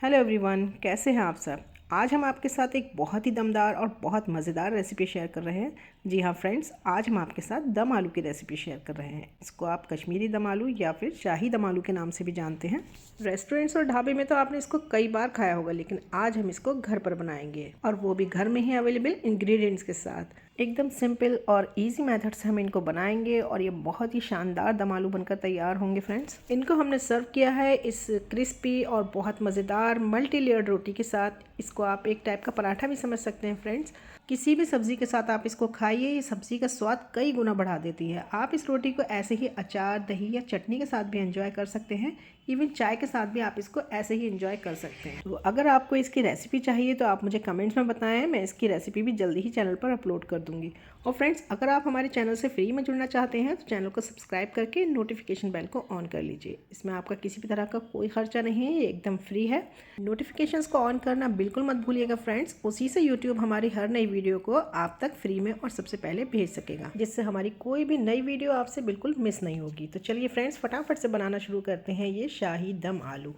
Hello everyone, कैसे हैं आप सब। आज हम आपके साथ एक बहुत ही दमदार और बहुत मज़ेदार रेसिपी शेयर कर रहे हैं। जी हाँ फ्रेंड्स, आज हम आपके साथ दम आलू की रेसिपी शेयर कर रहे हैं। इसको आप कश्मीरी दम आलू या फिर शाही दम आलू के नाम से भी जानते हैं। रेस्टोरेंट्स और ढाबे में तो आपने इसको कई बार खाया होगा, लेकिन आज हम इसको घर पर बनाएंगे, और वो भी घर में ही अवेलेबल इंग्रेडिएंट्स के साथ। एकदम सिंपल और इजी मेथड से हम इनको बनाएंगे और ये बहुत ही शानदार दम आलू बनकर तैयार होंगे फ्रेंड्स। इनको हमने सर्व किया है इस क्रिस्पी और बहुत मज़ेदार मल्टी लेयर्ड रोटी के साथ। इसको आप एक टाइप का पराठा भी समझ सकते हैं फ्रेंड्स। किसी भी सब्ज़ी के साथ आप इसको खाइए, ये सब्ज़ी का स्वाद कई गुना बढ़ा देती है। आप इस रोटी को ऐसे ही अचार, दही या चटनी के साथ भी एंजॉय कर सकते हैं। इवन चाय के साथ भी आप इसको ऐसे ही एंजॉय कर सकते हैं। तो अगर आपको इसकी रेसिपी चाहिए तो आप मुझे कमेंट्स में बताएं, मैं इसकी रेसिपी भी जल्दी ही चैनल पर अपलोड कर दूंगी। और फ्रेंड्स, अगर आप हमारे चैनल से फ्री में जुड़ना चाहते हैं तो चैनल को सब्सक्राइब करके नोटिफिकेशन बेल को ऑन कर लीजिए। इसमें आपका किसी भी तरह का कोई खर्चा नहीं है, ये एकदम फ्री है। नोटिफिकेशंस को ऑन करना बिल्कुल मत भूलिएगा फ्रेंड्स। उसी से यूट्यूब हमारी हर नई वीडियो को आप तक फ्री में और सबसे पहले भेज सकेगा, जिससे हमारी कोई भी नई वीडियो आपसे बिल्कुल मिस नहीं होगी। तो चलिए फ्रेंड्स, फटाफट से बनाना शुरू करते हैं ये शाही दम आलू।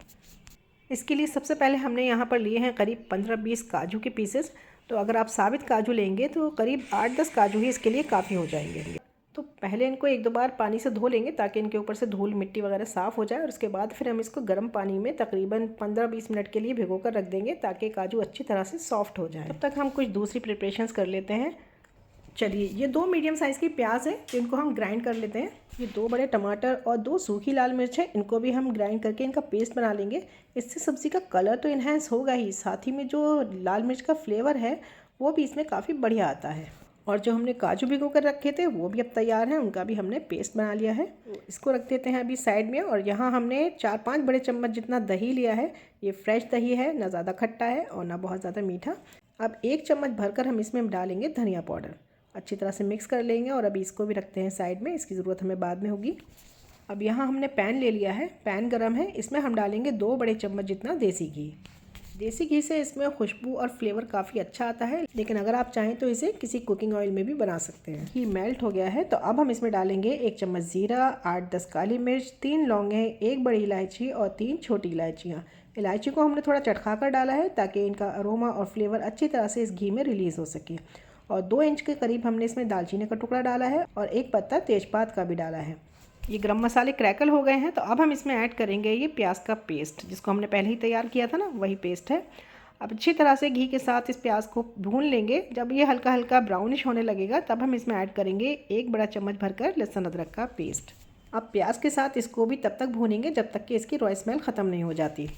इसके लिए सबसे पहले हमने यहाँ पर लिए हैं करीब 15-20 काजू के पीसेस। तो अगर आप साबित काजू लेंगे तो करीब 8-10 काजू ही इसके लिए काफ़ी हो जाएंगे। तो पहले इनको 1-2 बार पानी से धो लेंगे ताकि इनके ऊपर से धूल मिट्टी वगैरह साफ़ हो जाए, और उसके बाद फिर हम इसको गर्म पानी में तकरीबन 15-20 मिनट के लिए भिगो कर रख देंगे ताकि काजू अच्छी तरह से सॉफ्ट हो जाए। तब तक हम कुछ दूसरी प्रिपरेशंस कर लेते हैं। चलिए, ये 2 मीडियम साइज़ की प्याज है, इनको हम ग्राइंड कर लेते हैं। ये 2 बड़े टमाटर और 2 सूखी लाल मिर्च है, इनको भी हम ग्राइंड करके इनका पेस्ट बना लेंगे। इससे सब्ज़ी का कलर तो इन्हेंस होगा ही, साथ ही में जो लाल मिर्च का फ्लेवर है वो भी इसमें काफ़ी बढ़िया आता है। और जो हमने काजू भिगो कर रखे थे वो भी अब तैयार हैं, उनका भी हमने पेस्ट बना लिया है। तो इसको रख देते हैं अभी साइड में। और यहाँ हमने 4-5 बड़े चम्मच जितना दही लिया है। ये फ्रेश दही है, ना ज़्यादा खट्टा है और ना बहुत ज़्यादा मीठा। अब 1 चम्मच भरकर हम इसमें डालेंगे धनिया पाउडर। अच्छी तरह से मिक्स कर लेंगे और अभी इसको भी रखते हैं साइड में, इसकी ज़रूरत हमें बाद में होगी। अब यहाँ हमने पैन ले लिया है, पैन गरम है, इसमें हम डालेंगे 2 बड़े चम्मच जितना देसी घी। देसी घी से इसमें खुशबू और फ्लेवर काफ़ी अच्छा आता है, लेकिन अगर आप चाहें तो इसे किसी कुकिंग ऑयल में भी बना सकते हैं। घी मेल्ट हो गया है तो अब हम इसमें डालेंगे 1 चम्मच ज़ीरा, 8-10 काली मिर्च, 3 लौंगे, 1 बड़ी इलायची और 3 छोटी इलायचियाँ। इलायची को हमने थोड़ा चटका कर डाला है ताकि इनका अरोमा और फ्लेवर अच्छी तरह से इस घी में रिलीज़ हो सके। और 2 इंच के करीब हमने इसमें दालचीनी का टुकड़ा डाला है और 1 पत्ता तेज़पात का भी डाला है। ये गरम मसाले क्रैकल हो गए हैं तो अब हम इसमें ऐड करेंगे ये प्याज का पेस्ट, जिसको हमने पहले ही तैयार किया था ना, वही पेस्ट है। अब अच्छी तरह से घी के साथ इस प्याज को भून लेंगे। जब ये हल्का हल्का ब्राउनिश होने लगेगा तब हम इसमें ऐड करेंगे 1 बड़ा चम्मच भरकर लहसुन अदरक का पेस्ट। अब प्याज के साथ इसको भी तब तक भूनेंगे जब तक कि इसकी रॉ स्मेल ख़त्म नहीं हो जाती।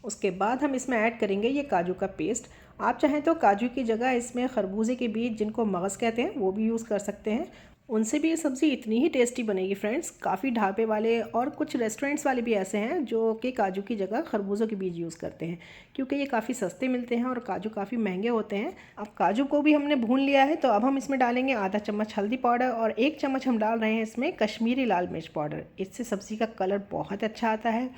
उसके बाद हम इसमें ऐड करेंगे ये काजू का पेस्ट। आप चाहें तो काजू की जगह इसमें खरबूजे के बीज, जिनको मगज़ कहते हैं, वो भी यूज़ कर सकते हैं। उनसे भी ये सब्ज़ी इतनी ही टेस्टी बनेगी फ्रेंड्स। काफ़ी ढाबे वाले और कुछ रेस्टोरेंट्स वाले भी ऐसे हैं जो कि काजू की जगह खरबूजों के बीज यूज़ करते हैं, क्योंकि ये काफ़ी सस्ते मिलते हैं और काजू काफ़ी महंगे होते हैं। अब काजू को भी हमने भून लिया है तो अब हम इसमें डालेंगे आधा चम्मच हल्दी पाउडर और 1 चम्मच हम डाल रहे हैं इसमें कश्मीरी लाल मिर्च पाउडर। इससे सब्ज़ी का कलर बहुत अच्छा आता है।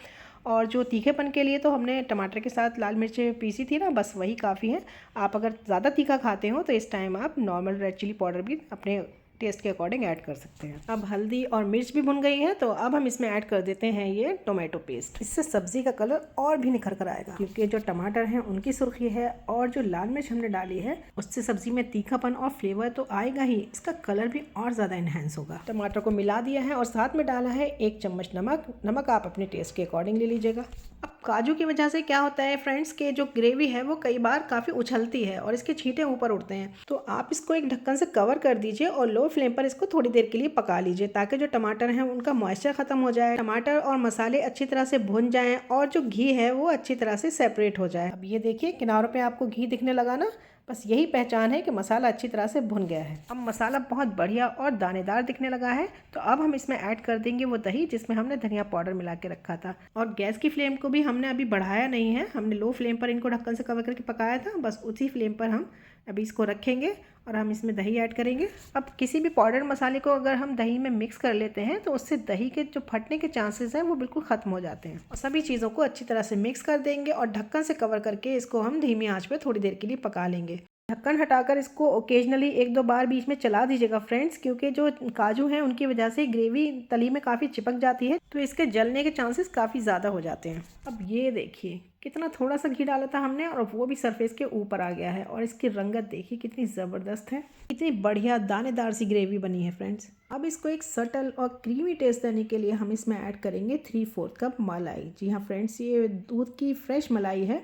और जो तीखेपन के लिए तो हमने टमाटर के साथ लाल मिर्च पीसी थी ना, बस वही काफ़ी है। आप अगर ज़्यादा तीखा खाते हो तो इस टाइम आप नॉर्मल रेड चिली पाउडर भी अपने टेस्ट के अकॉर्डिंग ऐड कर सकते हैं। अब हल्दी और मिर्च भी भुन गई है तो अब हम इसमें ऐड कर देते हैं ये टोमेटो पेस्ट। इससे सब्ज़ी का कलर और भी निखर कर आएगा, क्योंकि जो टमाटर हैं उनकी सुर्खी है और जो लाल मिर्च हमने डाली है उससे सब्ज़ी में तीखापन और फ्लेवर तो आएगा ही, इसका कलर भी और ज़्यादा इन्हेंस होगा। टमाटर को मिला दिया है और साथ में डाला है 1 चम्मच नमक। नमक आप अपने टेस्ट के अकॉर्डिंग ले लीजिएगा। अब काजू की वजह से क्या होता है फ्रेंड्स के जो ग्रेवी है वो कई बार काफ़ी उछलती है और इसके छींटे ऊपर उड़ते हैं, तो आप इसको एक ढक्कन से कवर कर दीजिए और लो फ्लेम पर इसको थोड़ी देर के लिए पका लीजिए ताकि जो टमाटर हैं उनका मॉइस्चर ख़त्म हो जाए, टमाटर और मसाले अच्छी तरह से भुन जाएं और जो घी है वो अच्छी तरह से सेपरेट हो जाए। अब ये देखिए किनारों पे आपको घी दिखने लगा ना, बस यही पहचान है कि मसाला अच्छी तरह से भुन गया है। अब मसाला बहुत बढ़िया और दानेदार दिखने लगा है तो अब हम इसमें ऐड कर देंगे वो दही जिसमें हमने धनिया पाउडर मिला के रखा था। और गैस की फ्लेम को भी हमने अभी बढ़ाया नहीं है, हमने लो फ्लेम पर इनको ढक्कन से कवर करके पकाया था, बस उसी फ्लेम पर हम अभी इसको रखेंगे और हम इसमें दही ऐड करेंगे। अब किसी भी पाउडर मसाले को अगर हम दही में मिक्स कर लेते हैं तो उससे दही के जो फटने के चांसेस हैं वो बिल्कुल ख़त्म हो जाते हैं। और सभी चीज़ों को अच्छी तरह से मिक्स कर देंगे और ढक्कन से कवर करके इसको हम धीमी आंच पे थोड़ी देर के लिए पका लेंगे। ढक्कन हटाकर इसको ओकेजनली 1-2 बार बीच में चला दीजिएगा फ्रेंड्स, क्योंकि जो काजू हैं उनकी वजह से ग्रेवी तली में काफ़ी चिपक जाती है, तो इसके जलने के चांसेस काफ़ी ज़्यादा हो जाते हैं। अब ये देखिए कितना थोड़ा सा घी डाला था हमने और वो भी सरफेस के ऊपर आ गया है, और इसकी रंगत देखिए कितनी ज़बरदस्त है, कितनी बढ़िया दानेदार सी ग्रेवी बनी है फ्रेंड्स। अब इसको एक सटल और क्रीमी टेस्ट देने के लिए हम इसमें ऐड करेंगे 3/4 कप मलाई। जी हाँ फ्रेंड्स, ये दूध की फ्रेश मलाई है,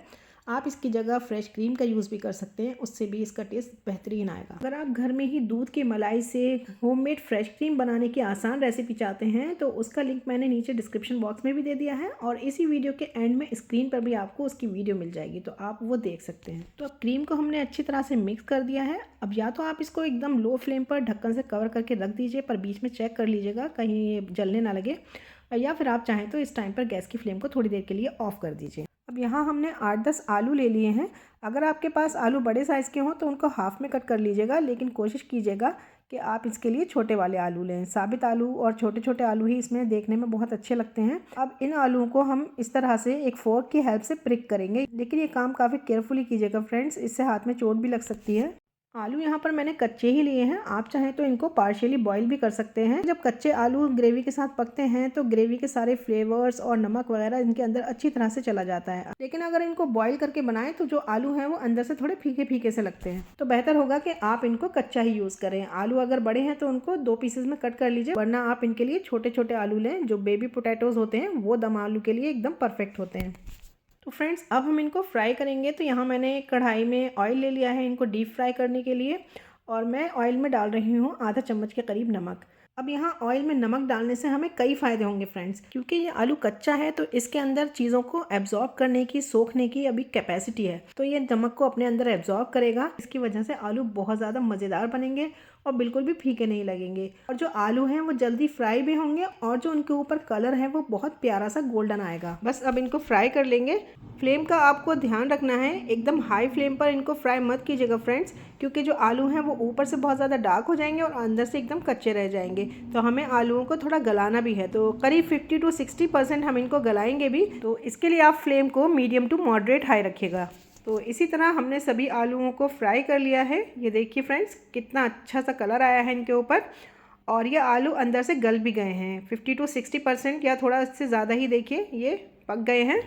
आप इसकी जगह फ्रेश क्रीम का यूज़ भी कर सकते हैं, उससे भी इसका टेस्ट बेहतरीन आएगा। अगर आप घर में ही दूध की मलाई से होममेड फ्रेश क्रीम बनाने की आसान रेसिपी चाहते हैं तो उसका लिंक मैंने नीचे डिस्क्रिप्शन बॉक्स में भी दे दिया है, और इसी वीडियो के एंड में स्क्रीन पर भी आपको उसकी वीडियो मिल जाएगी, तो आप वो देख सकते हैं। तो अब क्रीम को हमने अच्छी तरह से मिक्स कर दिया है। अब या तो आप इसको एकदम लो फ्लेम पर ढक्कन से कवर करके रख दीजिए, पर बीच में चेक कर लीजिएगा कहीं ये जलने ना लगे, या फिर आप चाहें तो इस टाइम पर गैस की फ्लेम को थोड़ी देर के लिए ऑफ कर दीजिए। अब यहाँ हमने 8-10 आलू ले लिए हैं। अगर आपके पास आलू बड़े साइज़ के हों तो उनको हाफ़ में कट कर लीजिएगा, लेकिन कोशिश कीजिएगा कि आप इसके लिए छोटे वाले आलू लें। साबित आलू और छोटे छोटे आलू ही इसमें देखने में बहुत अच्छे लगते हैं। अब इन आलूओं को हम इस तरह से एक फोर्क की हेल्प से प्रिक करेंगे, लेकिन ये काम काफ़ी केयरफुली कीजिएगा फ्रेंड्स, इससे हाथ में चोट भी लग सकती है। आलू यहाँ पर मैंने कच्चे ही लिए हैं, आप चाहें तो इनको पार्शियली बॉईल भी कर सकते हैं। जब कच्चे आलू ग्रेवी के साथ पकते हैं तो ग्रेवी के सारे फ्लेवर्स और नमक वगैरह इनके अंदर अच्छी तरह से चला जाता है, लेकिन अगर इनको बॉईल करके बनाएं तो जो आलू हैं वो अंदर से थोड़े फीके फीके से लगते हैं, तो बेहतर होगा कि आप इनको कच्चा ही यूज़ करें। आलू अगर बड़े हैं तो उनको 2 पीसेज में कट कर लीजिए, वरना आप इनके लिए छोटे छोटे आलू लें। जो बेबी पोटैटोज़ होते हैं वो दम आलू के लिए एकदम परफेक्ट होते हैं। तो फ्रेंड्स अब हम इनको फ्राई करेंगे। तो यहाँ मैंने कढ़ाई में ऑयल ले लिया है इनको डीप फ्राई करने के लिए, और मैं ऑयल में डाल रही हूँ आधा चम्मच के करीब नमक। अब यहाँ ऑयल में नमक डालने से हमें कई फ़ायदे होंगे फ्रेंड्स, क्योंकि ये आलू कच्चा है तो इसके अंदर चीज़ों को एब्जॉर्ब करने की, सोखने की अभी कैपेसिटी है, तो ये नमक को अपने अंदर एब्जॉर्ब करेगा। इसकी वजह से आलू बहुत ज़्यादा मज़ेदार बनेंगे और बिल्कुल भी फीके नहीं लगेंगे, और जो आलू हैं वो जल्दी फ्राई भी होंगे, और जो उनके ऊपर कलर है वो बहुत प्यारा सा गोल्डन आएगा। बस अब इनको फ्राई कर लेंगे। फ्लेम का आपको ध्यान रखना है, एकदम हाई फ्लेम पर इनको फ्राई मत कीजिएगा फ्रेंड्स, क्योंकि जो आलू हैं वो ऊपर से बहुत ज़्यादा डार्क हो जाएंगे और अंदर से एकदम कच्चे रह जाएंगे। तो हमें आलूओं को थोड़ा गलाना भी है, तो करीब 50 to 60% हम इनको गलाएंगे भी, तो इसके लिए आप फ्लेम को मीडियम टू मॉडरेट हाई रखिएगा। तो इसी तरह हमने सभी आलूओं को फ्राई कर लिया है। ये देखिए फ्रेंड्स कितना अच्छा सा कलर आया है इनके ऊपर, और ये आलू अंदर से गल भी गए हैं 50 to 60% या थोड़ा इससे ज़्यादा ही देखिए ये पक गए हैं।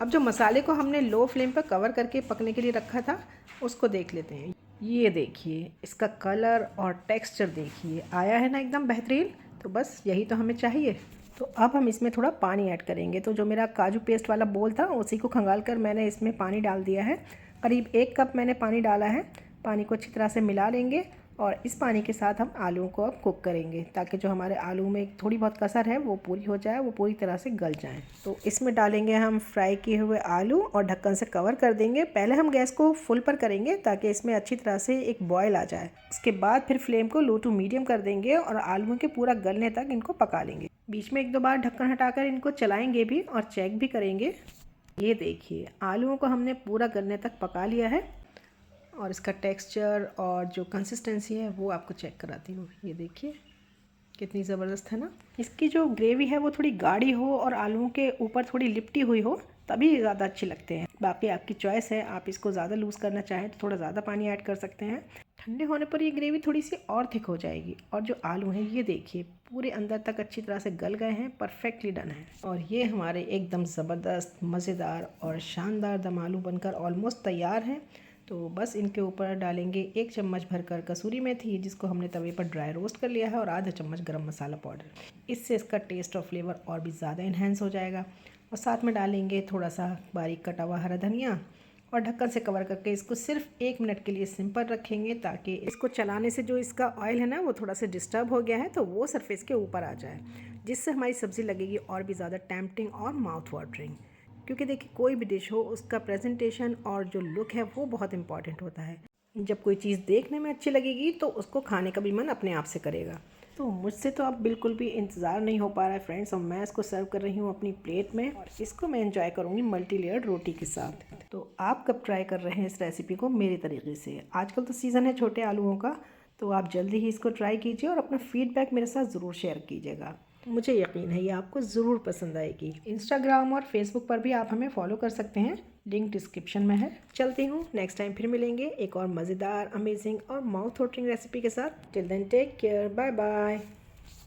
अब जो मसाले को हमने लो फ्लेम पर कवर करके पकने के लिए रखा था उसको देख लेते हैं। ये देखिए इसका कलर और टेक्सचर देखिए, आया है ना एकदम बेहतरीन। तो बस यही तो हमें चाहिए। तो अब हम इसमें थोड़ा पानी ऐड करेंगे। तो जो मेरा काजू पेस्ट वाला बोल था उसी को खंगाल कर मैंने इसमें पानी डाल दिया है। करीब 1 कप मैंने पानी डाला है। पानी को अच्छी तरह से मिला लेंगे, और इस पानी के साथ हम आलूओं को अब कुक करेंगे, ताकि जो हमारे आलू में थोड़ी बहुत कसर है वो पूरी हो जाए, वो पूरी तरह से गल जाए। तो इसमें डालेंगे हम फ्राई किए हुए आलू और ढक्कन से कवर कर देंगे। पहले हम गैस को फुल पर करेंगे ताकि इसमें अच्छी तरह से एक बॉयल आ जाए। उसके बाद फिर फ्लेम को लो टू मीडियम कर देंगे और आलूओं के पूरा गलने तक इनको पका लेंगे। बीच में 1-2 बार ढक्कन हटाकर इनको चलाएंगे भी और चेक भी करेंगे। ये देखिए आलूओं को हमने पूरा गलने तक पका लिया है, और इसका टेक्सचर और जो कंसिस्टेंसी है वो आपको चेक कराती हूँ। ये देखिए कितनी ज़बरदस्त है ना। इसकी जो ग्रेवी है वो थोड़ी गाढ़ी हो और आलूओं के ऊपर थोड़ी लिपटी हुई हो तभी ज़्यादा अच्छी लगते हैं। बाकी आपकी चॉइस है, आप इसको ज़्यादा लूज़ करना चाहें तो थोड़ा ज़्यादा पानी ऐड कर सकते हैं। ठंडे होने पर ये ग्रेवी थोड़ी सी और थिक हो जाएगी। और जो आलू हैं ये देखिए पूरे अंदर तक अच्छी तरह से गल गए हैं, परफेक्टली डन है। और ये हमारे एकदम ज़बरदस्त मज़ेदार और शानदार दम आलू बनकर ऑलमोस्ट तैयार हैं। तो बस इनके ऊपर डालेंगे 1 चम्मच भरकर कसूरी मेथी, जिसको हमने तवे पर ड्राई रोस्ट कर लिया है, और आधा चम्मच गरम मसाला पाउडर। इससे इसका टेस्ट और फ्लेवर और भी ज़्यादा इन्हेंस हो जाएगा। और साथ में डालेंगे थोड़ा सा बारीक कटा हुआ हरा धनिया, और ढक्कन से कवर करके इसको सिर्फ 1 मिनट के लिए सिम पर रखेंगे, ताकि इसको चलाने से जो इसका ऑयल है ना वो थोड़ा सा डिस्टर्ब हो गया है तो वो सरफेस के ऊपर आ जाए, जिससे हमारी सब्ज़ी लगेगी और भी ज़्यादा टेम्पटिंग और माउथ वाटरिंग। क्योंकि देखिए कोई भी डिश हो उसका प्रेजेंटेशन और जो लुक है वो बहुत इंपॉर्टेंट होता है। जब कोई चीज़ देखने में अच्छी लगेगी तो उसको खाने का भी मन अपने आप से करेगा। तो मुझसे तो अब बिल्कुल भी इंतज़ार नहीं हो पा रहा है फ्रेंड्स, और मैं इसको सर्व कर रही हूँ अपनी प्लेट में, और इसको मैं एंजॉय करूँगी मल्टी लेयर्ड रोटी के साथ। तो आप कब ट्राई कर रहे हैं इस रेसिपी को मेरे तरीके से? आजकल तो सीज़न है छोटे आलूओं का, तो आप जल्दी ही इसको ट्राई कीजिए और अपना फीडबैक मेरे साथ ज़रूर शेयर कीजिएगा। मुझे यकीन है ये आपको ज़रूर पसंद आएगी। इंस्टाग्राम और फेसबुक पर भी आप हमें फॉलो कर सकते हैं, लिंक डिस्क्रिप्शन में है। चलती हूँ, नेक्स्ट टाइम फिर मिलेंगे एक और मज़ेदार, अमेजिंग और माउथ वाटरिंग रेसिपी के साथ। Till then take care, bye bye.